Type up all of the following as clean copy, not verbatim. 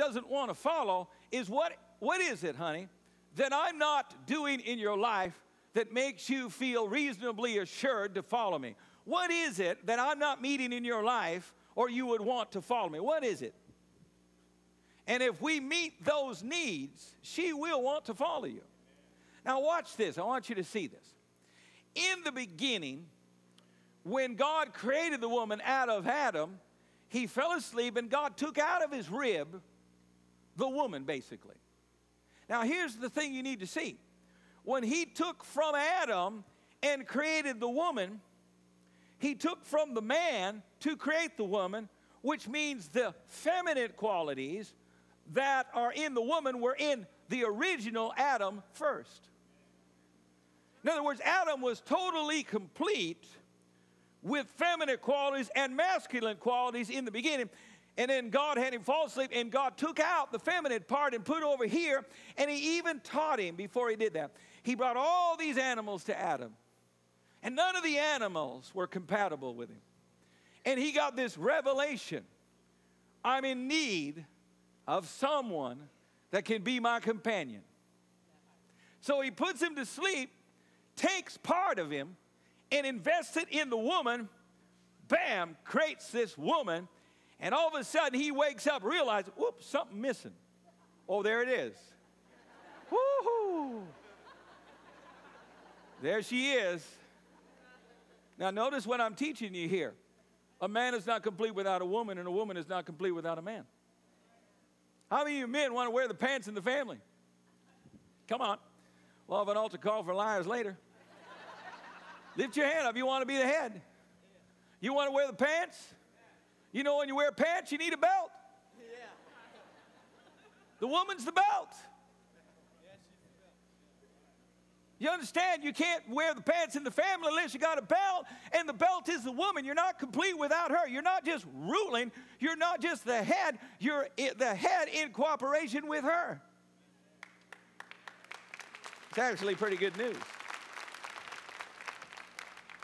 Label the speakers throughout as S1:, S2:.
S1: doesn't want to follow is what is it, honey, that I'm not doing in your life that makes you feel reasonably assured to follow me? What is it that I'm not meeting in your life or you would want to follow me? What is it? And if we meet those needs, she will want to follow you. Now watch this. I want you to see this. In the beginning, when God created the woman out of Adam, he fell asleep and God took out of his rib the woman, basically. Now here's the thing you need to see. When he took from Adam and created the woman, he took from the man to create the woman, which means the feminine qualities that are in the woman were in the original Adam first. In other words, Adam was totally complete with feminine qualities and masculine qualities in the beginning. And then God had him fall asleep, and God took out the feminine part and put it over here, and he even taught him before he did that. He brought all these animals to Adam, and none of the animals were compatible with him. And he got this revelation: I'm in need of someone that can be my companion. So he puts him to sleep, takes part of him, and invests it in the woman. Bam, creates this woman. And all of a sudden he wakes up, realizes, whoops, something missing. Oh, there it is. Woo-hoo. There she is. Now notice what I'm teaching you here. A man is not complete without a woman, and a woman is not complete without a man. How many of you men want to wear the pants in the family? Come on. We'll have an altar call for liars later. Lift your hand up. You want to be the head. You want to wear the pants? You know, when you wear pants, you need a belt. The woman's the belt. You understand? You can't wear the pants in the family unless you got a belt, and the belt is the woman. You're not complete without her. You're not just ruling. You're not just the head. You're the head in cooperation with her. It's actually pretty good news.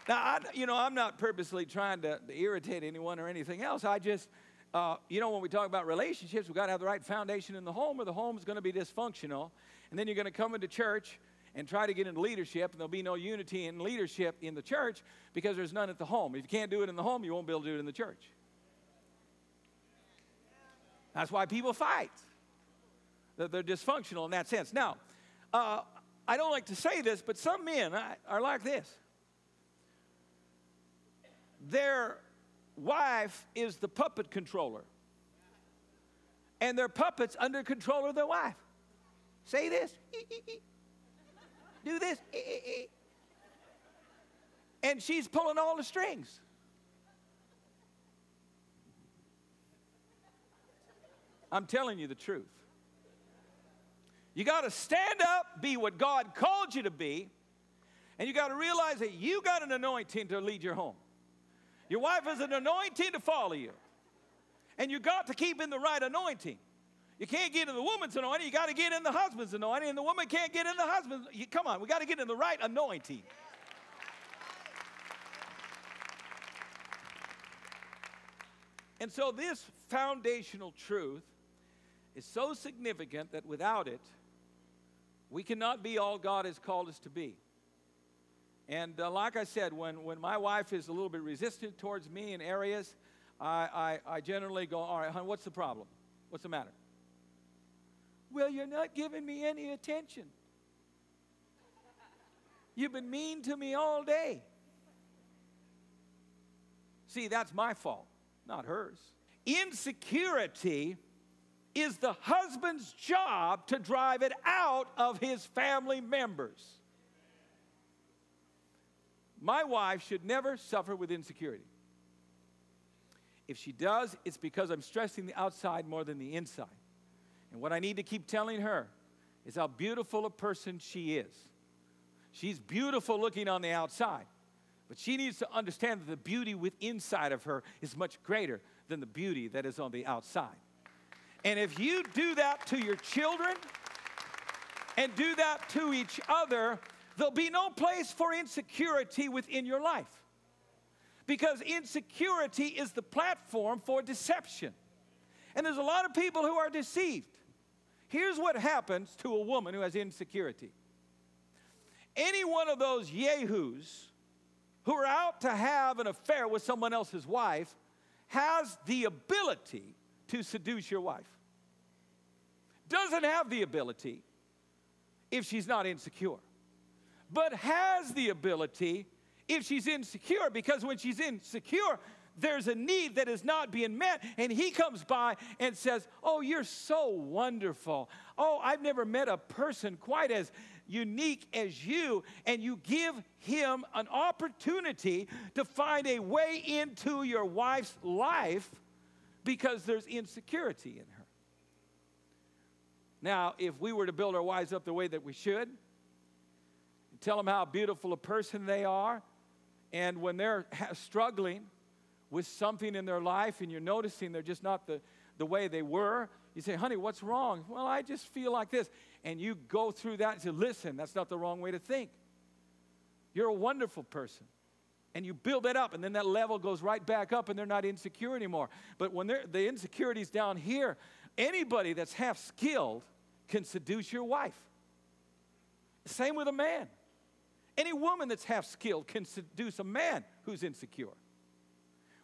S1: Now, I'm not purposely trying to irritate anyone or anything else. I just, when we talk about relationships, we've got to have the right foundation in the home, or the home is going to be dysfunctional. And then you're going to come into church and try to get into leadership, and there'll be no unity in leadership in the church because there's none at the home. If you can't do it in the home, you won't be able to do it in the church. That's why people fight. They're dysfunctional in that sense. Now, I don't like to say this, but some men are like this. Their wife is the puppet controller, and their puppet's under control of their wife. Say this. Do this. And she's pulling all the strings. I'm telling you the truth. You got to stand up, be what God called you to be, and you got to realize that you got an anointing to lead your home. Your wife has an anointing to follow you, and you got to keep in the right anointing. You can't get in the woman's anointing. You got to get in the husband's anointing, and the woman can't get in the husband's. Come on, we got to get in the right anointing. And so this foundational truth is so significant that without it, we cannot be all God has called us to be. And like I said, when my wife is a little bit resistant towards me in areas, I generally go, all right, hon, what's the problem? What's the matter? Well, you're not giving me any attention. You've been mean to me all day. See, that's my fault, not hers. Insecurity is the husband's job to drive it out of his family members. My wife should never suffer with insecurity. If she does, it's because I'm stressing the outside more than the inside. And what I need to keep telling her is how beautiful a person she is. She's beautiful looking on the outside, but she needs to understand that the beauty within inside of her is much greater than the beauty that is on the outside. And if you do that to your children and do that to each other, there'll be no place for insecurity within your life. Because insecurity is the platform for deception. And there's a lot of people who are deceived. Here's what happens to a woman who has insecurity. Any one of those yahoos who are out to have an affair with someone else's wife has the ability to seduce your wife. Doesn't have the ability if she's not insecure, but has the ability if she's insecure, because when she's insecure, there's a need that is not being met, and he comes by and says, oh, you're so wonderful. Oh, I've never met a person quite as unique as you, and you give him an opportunity to find a way into your wife's life because there's insecurity in her. Now, if we were to build our wives up the way that we should, tell them how beautiful a person they are, and when they're struggling with something in their life and you're noticing they're just not the way they were, you say, honey, what's wrong? Well, I just feel like this. And you go through that and say, listen, that's not the wrong way to think. You're a wonderful person. And you build it up, and then that level goes right back up, and they're not insecure anymore. But when the insecurity's down here, anybody that's half-skilled can seduce your wife. Same with a man. Any woman that's half-skilled can seduce a man who's insecure.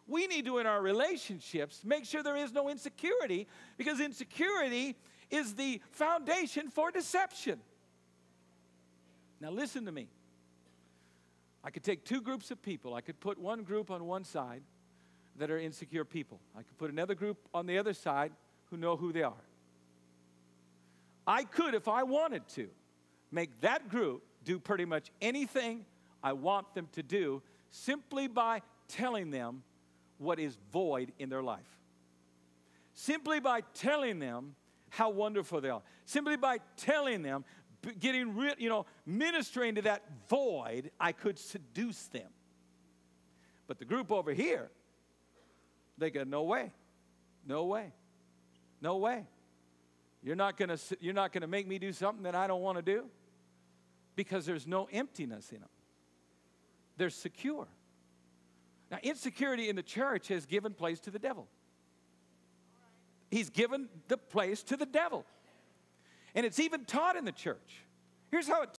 S1: We need to, in our relationships, make sure there is no insecurity, because insecurity is the foundation for deception. Now listen to me. I could take two groups of people. I could put one group on one side that are insecure people. I could put another group on the other side who know who they are. I could, if I wanted to, make that group do pretty much anything I want them to do simply by telling them what is void in their life. Simply by telling them how wonderful they are. Simply by telling them, ministering to that void, I could seduce them. But the group over here, they go, no way, no way, no way. You're not going to make me do something that I don't want to do, because there's no emptiness in them. They're secure. Now, insecurity in the church has given place to the devil. He's given the place to the devil. And it's even taught in the church. Here's how it